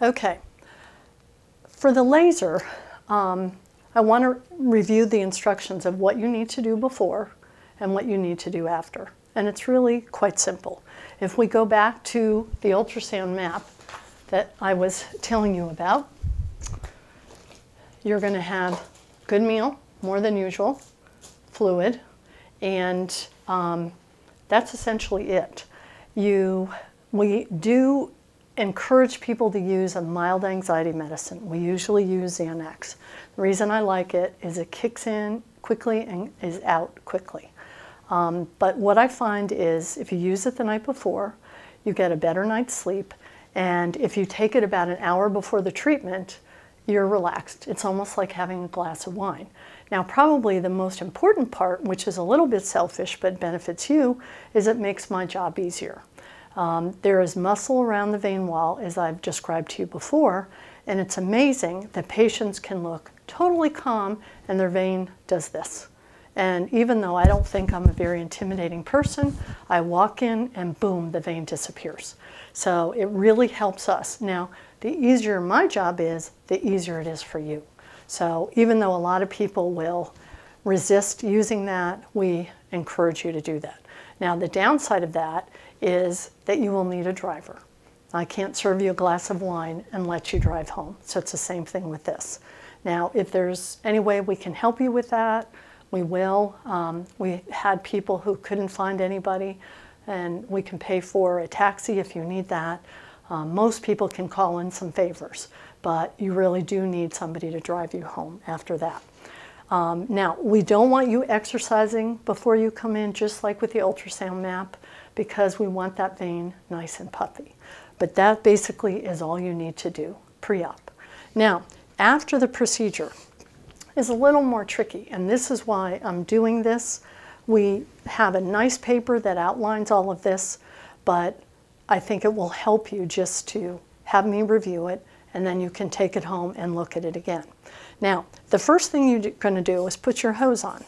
Okay, for the laser, I want to review the instructions of what you need to do before and what you need to do after. And it's really quite simple. If we go back to the ultrasound map that I was telling you about, you're going to have good meal, more than usual, fluid, and that's essentially it. We do encourage people to use a mild anxiety medicine. We usually use Xanax. The reason I like it is it kicks in quickly and is out quickly. But what I find is if you use it the night before, you get a better night's sleep, and if you take it about an hour before the treatment, you're relaxed. It's almost like having a glass of wine. Now, probably the most important part, which is a little bit selfish but benefits you, is it makes my job easier. There is muscle around the vein wall, as I've described to you before, and it's amazing that patients can look totally calm and their vein does this. And even though I don't think I'm a very intimidating person, I walk in and boom, the vein disappears. So it really helps us. Now, the easier my job is, the easier it is for you. So even though a lot of people will resist using that, we encourage you to do that. Now, the downside of that is that you will need a driver. I can't serve you a glass of wine and let you drive home. So it's the same thing with this. Now, if there's any way we can help you with that, we will. We had people who couldn't find anybody, and we can pay for a taxi if you need that. Most people can call in some favors, but you really do need somebody to drive you home after that. Now, we don't want you exercising before you come in, just like with the ultrasound map, because we want that vein nice and puffy. But that basically is all you need to do pre-op. Now, after the procedure is a little more tricky, and this is why I'm doing this. We have a nice paper that outlines all of this, but I think it will help you just to have me review it, and then you can take it home and look at it again. Now, the first thing you're going to do is put your hose on.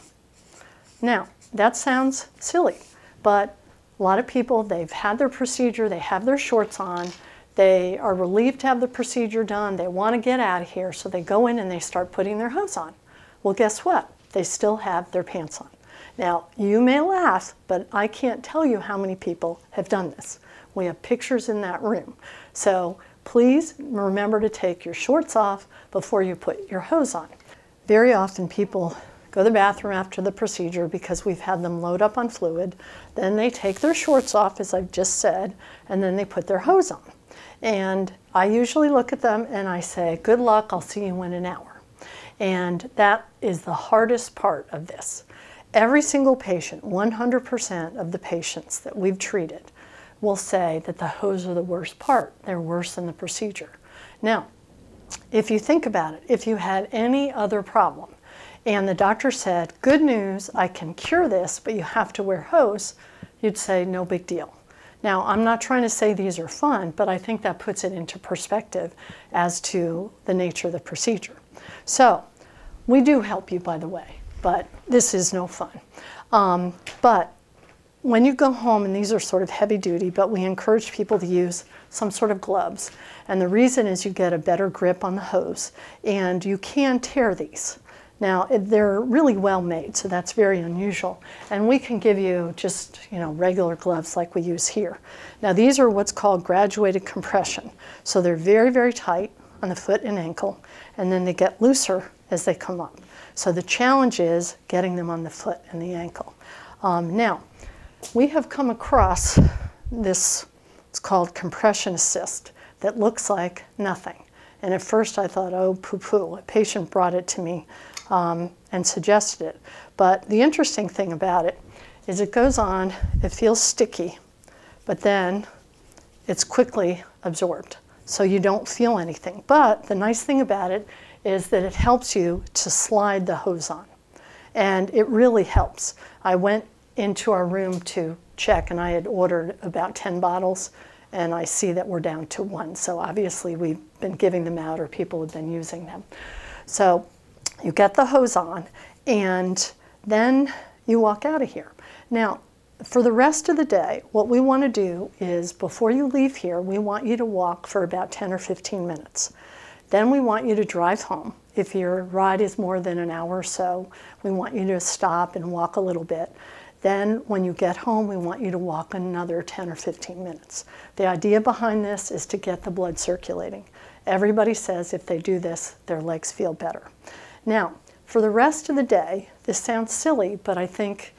Now, that sounds silly, but a lot of people, they've had their procedure, they have their shorts on, they are relieved to have the procedure done, they want to get out of here, so they go in and they start putting their hose on. Well, guess what? They still have their pants on. Now, you may laugh, but I can't tell you how many people have done this. We have pictures in that room. So please remember to take your shorts off before you put your hose on. Very often people go to the bathroom after the procedure because we've had them load up on fluid. Then they take their shorts off, as I've just said, and then they put their hose on. And I usually look at them and I say, good luck, I'll see you in an hour. And that is the hardest part of this. Every single patient, 100% of the patients that we've treated, will say that the hose are the worst part. They're worse than the procedure. Now, if you think about it, if you had any other problem and the doctor said, good news, I can cure this, but you have to wear hose, you'd say, no big deal. Now, I'm not trying to say these are fun, but I think that puts it into perspective as to the nature of the procedure. So, we do help you, by the way, but this is no fun. But when you go home, and these are sort of heavy duty, but we encourage people to use some sort of gloves. And the reason is you get a better grip on the hose, and you can tear these. Now, they're really well made, so that's very unusual. And we can give you just, regular gloves like we use here. Now, these are what's called graduated compression. So they're very, very tight on the foot and ankle, and then they get looser as they come up. So the challenge is getting them on the foot and the ankle. Now, we have come across this, it's called compression assist, that looks like nothing. And at first I thought, oh, poo-poo. A patient brought it to me and suggested it. But the interesting thing about it is it goes on, it feels sticky, but then it's quickly absorbed. So you don't feel anything. But the nice thing about it is that it helps you to slide the hose on. And it really helps. I went into our room to check, and I had ordered about 10 bottles, and I see that we're down to 1. So obviously we've been giving them out, or people have been using them. So you get the hose on, and then you walk out of here. Now, for the rest of the day, what we want to do is before you leave here, we want you to walk for about 10 or 15 minutes. Then we want you to drive home. If your ride is more than an hour or so, we want you to stop and walk a little bit. Then when you get home, we want you to walk another 10 or 15 minutes. The idea behind this is to get the blood circulating. Everybody says if they do this, their legs feel better. Now, for the rest of the day, this sounds silly, but I think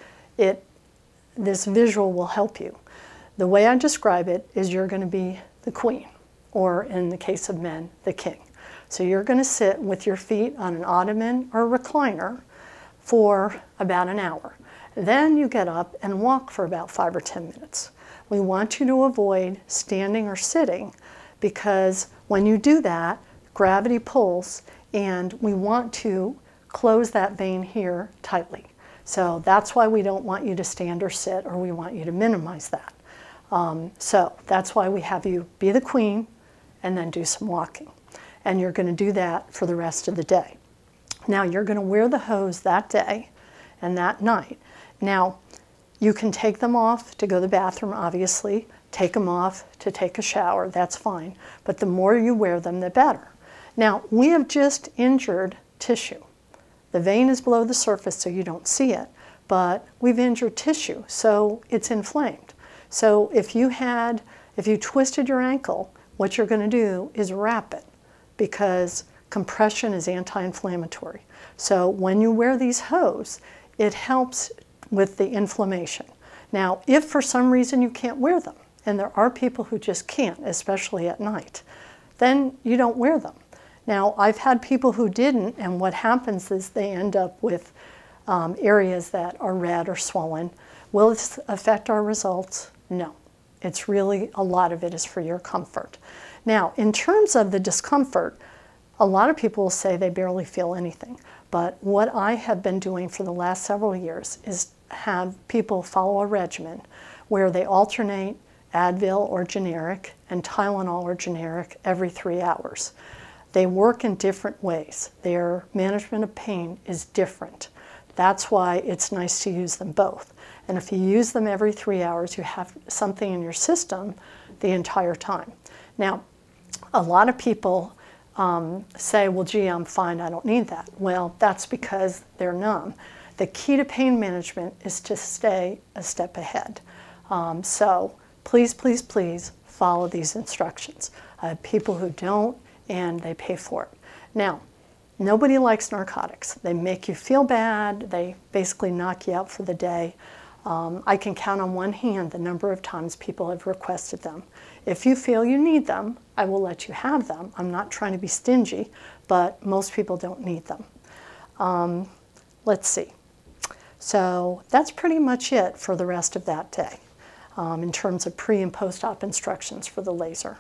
this visual will help you. The way I describe it is you're going to be the queen, or in the case of men, the king. So you're going to sit with your feet on an ottoman or recliner for about an hour. Then you get up and walk for about 5 or 10 minutes. We want you to avoid standing or sitting because when you do that, gravity pulls and we want to close that vein here tightly. So that's why we don't want you to stand or sit, or we want you to minimize that. So that's why we have you be the queen and then do some walking. And you're going to do that for the rest of the day. Now you're going to wear the hose that day and that night. Now you can take them off to go to the bathroom, obviously, take them off to take a shower, that's fine. But the more you wear them, the better. Now we have just injured tissue. The vein is below the surface so you don't see it, but we've injured tissue, so it's inflamed. So if you twisted your ankle, what you're going to do is wrap it because compression is anti-inflammatory. So when you wear these hose, it helps with the inflammation. Now, if for some reason you can't wear them, and there are people who just can't, especially at night, then you don't wear them. Now, I've had people who didn't, and what happens is they end up with areas that are red or swollen. Will this affect our results? No. It's really, a lot of it is for your comfort. Now, in terms of the discomfort, a lot of people will say they barely feel anything. But what I have been doing for the last several years is have people follow a regimen where they alternate Advil or generic and Tylenol or generic every 3 hours. They work in different ways. Their management of pain is different. That's why it's nice to use them both. And if you use them every 3 hours, you have something in your system the entire time. Now, a lot of people say, well, gee, I'm fine, I don't need that. Well, that's because they're numb. The key to pain management is to stay a step ahead. So please, please, please follow these instructions. I have people who don't, and they pay for it. Now, nobody likes narcotics. They make you feel bad. They basically knock you out for the day. I can count on one hand the number of times people have requested them. If you feel you need them, I will let you have them. I'm not trying to be stingy, but most people don't need them. Let's see. So that's pretty much it for the rest of that day in terms of pre- and post-op instructions for the laser.